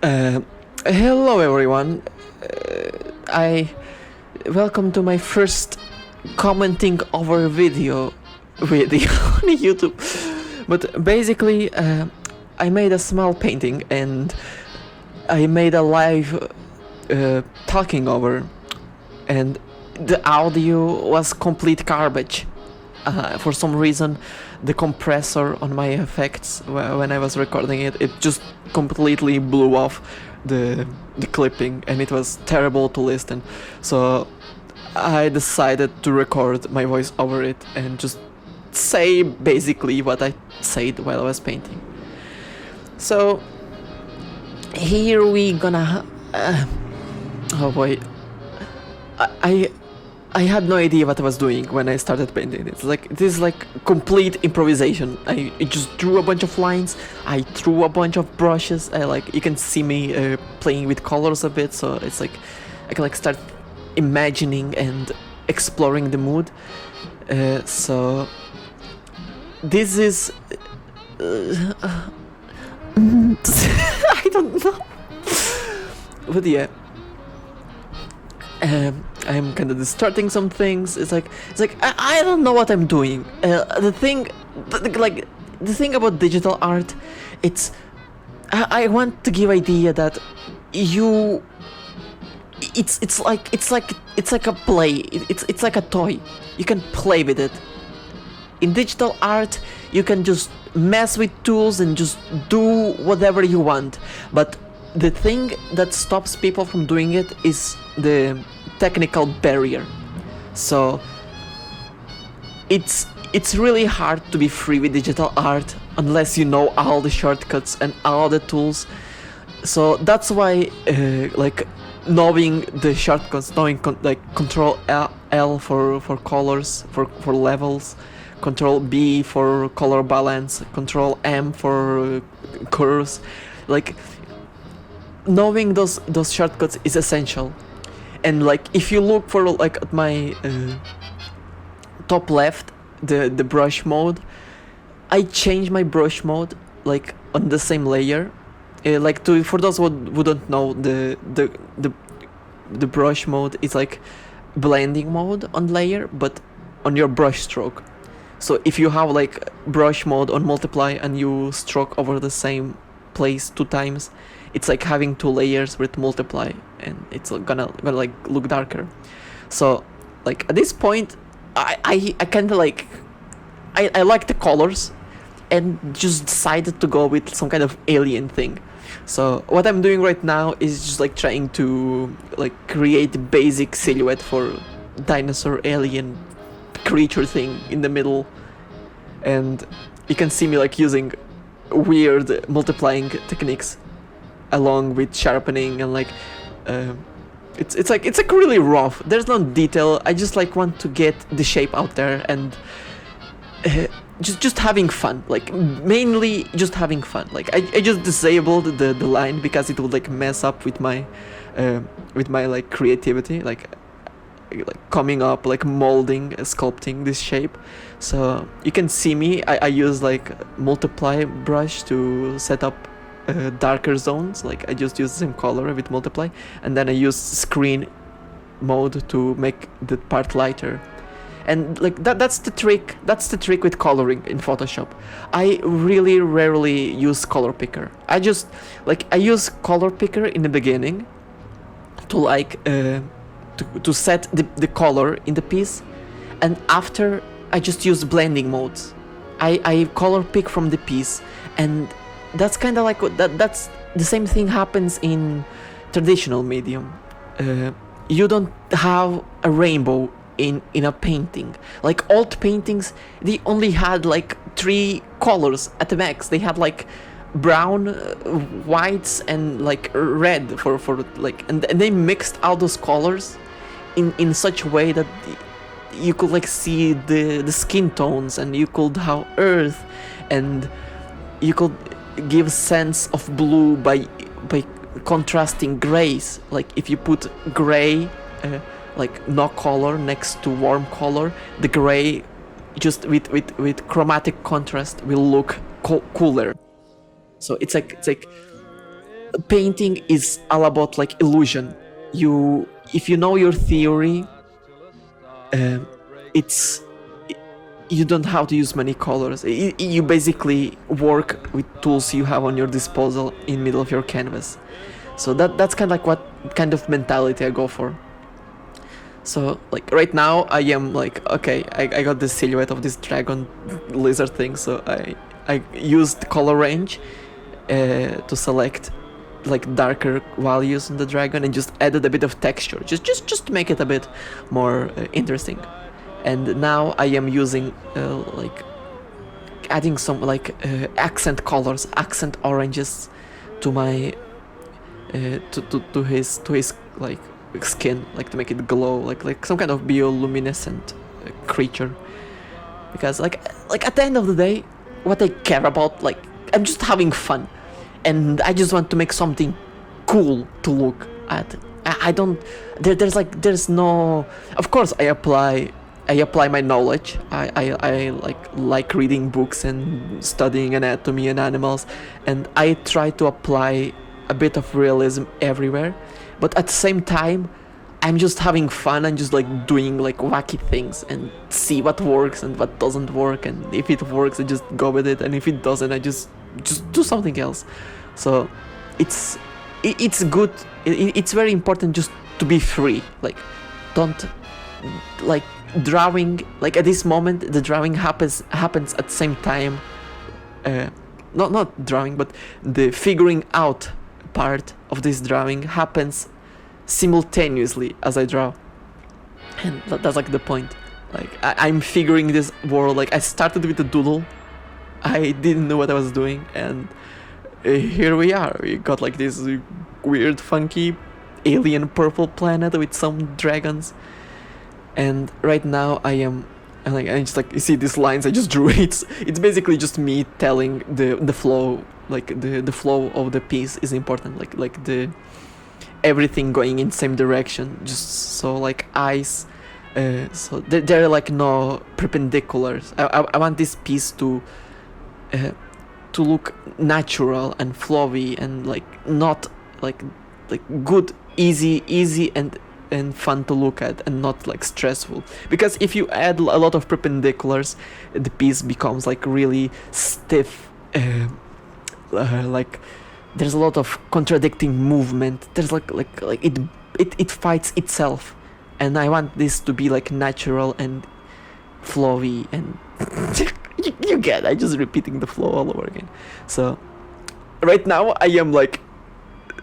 Uh, Hello everyone. I welcome to my first commenting over video on YouTube. But basically, I made a small painting and I made a live talking over, and the audio was complete garbage. For some reason, the compressor on my effects when I was recording it just completely blew off the clipping, and it was terrible to listen. So I decided to record my voice over it and just say basically what I said while I was painting. So here we gonna oh boy, I had no idea what I was doing when I started painting. This is like complete improvisation. I just drew a bunch of lines. I threw a bunch of brushes. You can see me playing with colors a bit. So it's like I can start imagining and exploring the mood. So this is I don't know, but yeah. I'm kind of distorting some things. It's like I don't know what I'm doing. The thing about digital art, it's I want to give idea that it's like a play. It's like a toy. You can play with it. In digital art, you can just mess with tools and just do whatever you want. But the thing that stops people from doing it is the technical barrier. So it's really hard to be free with digital art unless you know all the shortcuts and all the tools. So that's why knowing the shortcuts, knowing control L for colors, for levels, control B for color balance, control M for curves, knowing those shortcuts is essential. And if you look for at my top left, the brush mode, I changed my brush mode on the same layer. For those who don't know, the brush mode is like blending mode on layer, but on your brush stroke. So if you have brush mode on multiply and you stroke over the same place 2 times, it's like having 2 layers with multiply, and it's gonna look darker. So at this point, I kind of I like the colors and just decided to go with some kind of alien thing. So what I'm doing right now is just trying to create a basic silhouette for dinosaur alien creature thing in the middle, and you can see me using weird multiplying techniques along with sharpening, and it's really rough. There's no detail. I just want to get the shape out there and just having fun, mainly just having fun. I just disabled the line because it would mess up with my creativity, coming up, molding, sculpting this shape. So you can see me, I use multiply brush to set up darker zones. I just use the same color with multiply, and then I use screen mode to make the part lighter. And that's the trick with coloring in Photoshop. I really rarely use color picker. I just I use color picker in the beginning to set the color in the piece, and after I just use blending modes. I color pick from the piece, and that's kind of that's the same thing happens in traditional medium. You don't have a rainbow in a painting. Old paintings, they only had 3 colors at the max. They had brown, whites, and red for and they mixed all those colors in such a way that you could see the skin tones, and you could have earth, and you could give sense of blue by contrasting grays. If you put gray no color next to warm color, the gray just with chromatic contrast will look cooler. So it's like painting is all about like illusion. If you know your theory, um, it's you don't have to use many colors. You basically work with tools you have on your disposal in middle of your canvas. So that's kind of like what kind of mentality I go for. So like right now I am like, okay, I got the silhouette of this dragon lizard thing, so I used color range to select like darker values in the dragon and just added a bit of texture, just to make it a bit more interesting. And now I am using like adding some like accent colors, accent oranges to my to his like skin, like to make it glow like some kind of bioluminescent creature. Because like at the end of the day, what I care about, like I'm just having fun, and I just want to make something cool to look at. I don't there's no, of course I apply my knowledge. I like reading books and studying anatomy and animals, and I try to apply a bit of realism everywhere. But at the same time, I'm just having fun and just like doing like wacky things and see what works and what doesn't work. And if it works, I just go with it, and if it doesn't, I just do something else. So it's good. It's very important just to be free. Like don't like drawing, like at this moment the drawing happens at the same time, not drawing, but the figuring out part of this drawing happens simultaneously as I draw, and that's like the point. Like I'm figuring this world. Like I started with a doodle, I didn't know what I was doing, and here we are. We got like this weird funky alien purple planet with some dragons. And right now I just like, you see these lines I just drew. It's basically just me telling the flow, like the flow of the piece is important, like the everything going in same direction, just so like eyes, so there are like no perpendiculars. I want this piece to look natural and flowy and like not like good, easy and fun to look at, and not like stressful. Because if you add a lot of perpendiculars, the piece becomes like really stiff, like there's a lot of contradicting movement. There's like it fights itself, and I want this to be like natural and flowy and you get, I just repeating the flow all over again. So right now I am like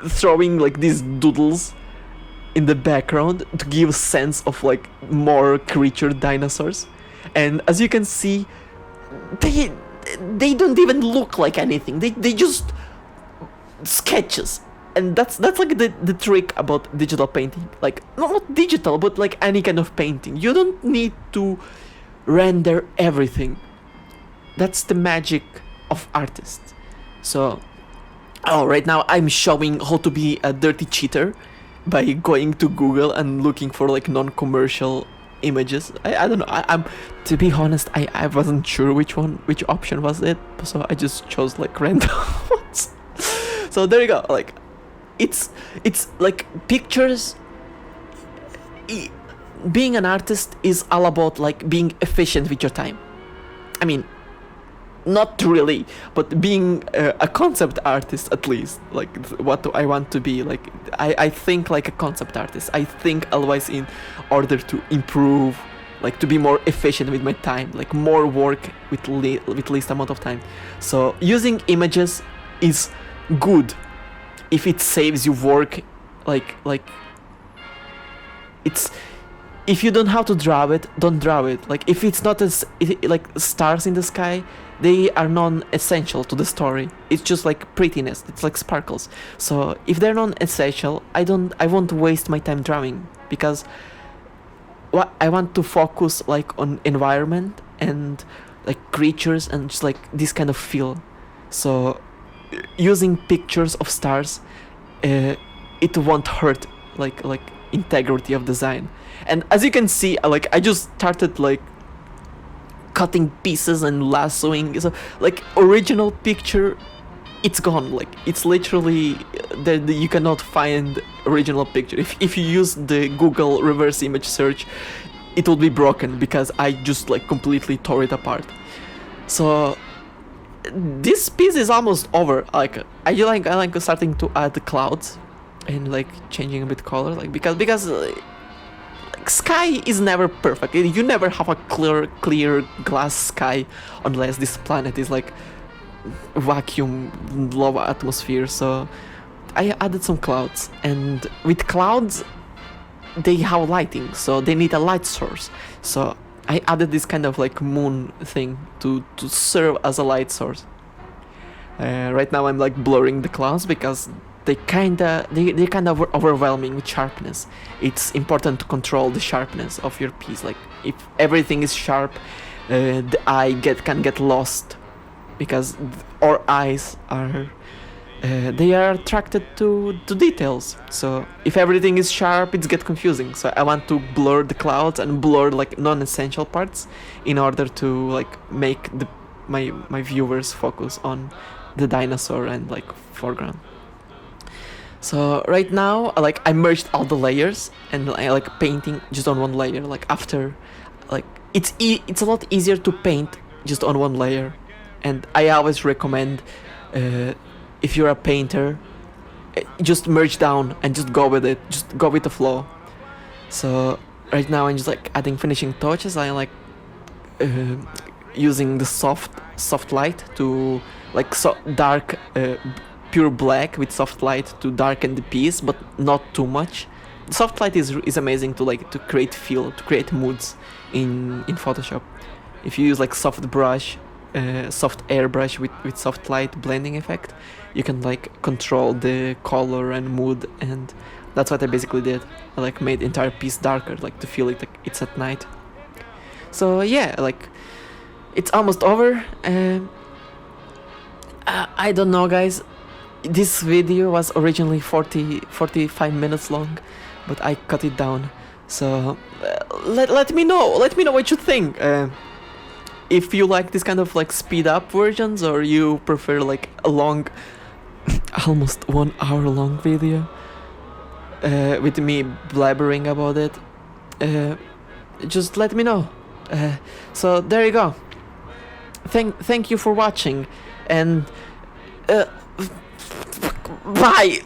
throwing like these doodles in the background to give sense of like more creature dinosaurs, and as you can see, they don't even look like anything. They just sketches. And that's like the trick about digital painting. Like not digital, but like any kind of painting, you don't need to render everything. That's the magic of artists. So right now I'm showing how to be a dirty cheater by going to Google and looking for like non-commercial images. I don't know, I'm to be honest, I wasn't sure which option was it, so I just chose like random ones. So there you go. Like it's like pictures. Being an artist is all about like being efficient with your time. I mean, not really, but being a concept artist, at least, like what I want to be. Like I think like a concept artist. I think always in order to improve, like to be more efficient with my time, like more work with least amount of time. So using images is good if it saves you work. Like it's, if you don't have to draw it, don't draw it. Like if it's not like stars in the sky, they are non-essential to the story. It's just like prettiness. It's like sparkles. So if they're non-essential, I won't waste my time drawing, because what I want to focus like on environment and like creatures and just like this kind of feel. So using pictures of stars, it won't hurt like integrity of design. And as you can see, like I just started like cutting pieces and lassoing. So like original picture it's gone. Like it's literally you cannot find original picture. If you use the Google reverse image search, it will be broken because I just like completely tore it apart. So this piece is almost over. Like I like starting to add the clouds and like changing a bit color, like because like, sky is never perfect. You never have a clear glass sky unless this planet is like vacuum low atmosphere. So I added some clouds, and with clouds they have lighting, so they need a light source. So I added this kind of like moon thing to serve as a light source. Right now I'm like blurring the clouds because they're kind of overwhelming with sharpness. It's important to control the sharpness of your piece. Like if everything is sharp, the eye can get lost because our eyes are they are attracted to details. So if everything is sharp, it gets confusing. So I want to blur the clouds and blur like non-essential parts in order to like make my viewers focus on the dinosaur and like foreground. So right now like I merged all the layers and I like painting just on one layer. Like after like it's a lot easier to paint just on one layer, and I always recommend if you're a painter, just merge down and just go with it, just go with the flow. So right now I'm just like adding finishing touches. I like using the soft light to like dark pure black with soft light to darken the piece, but not too much. Soft light is amazing to like to create feel, to create moods in Photoshop. If you use like soft brush, soft airbrush with soft light blending effect, you can like control the color and mood, and that's what I basically did. I like made the entire piece darker, like to feel it like it's at night. So yeah, like it's almost over. I don't know, guys. This video was originally 45 minutes long, but I cut it down. So let me know what you think. If you like this kind of like speed up versions, or you prefer like a long almost 1 hour long video with me blabbering about it, just let me know. So there you go. Thank you for watching, and bye.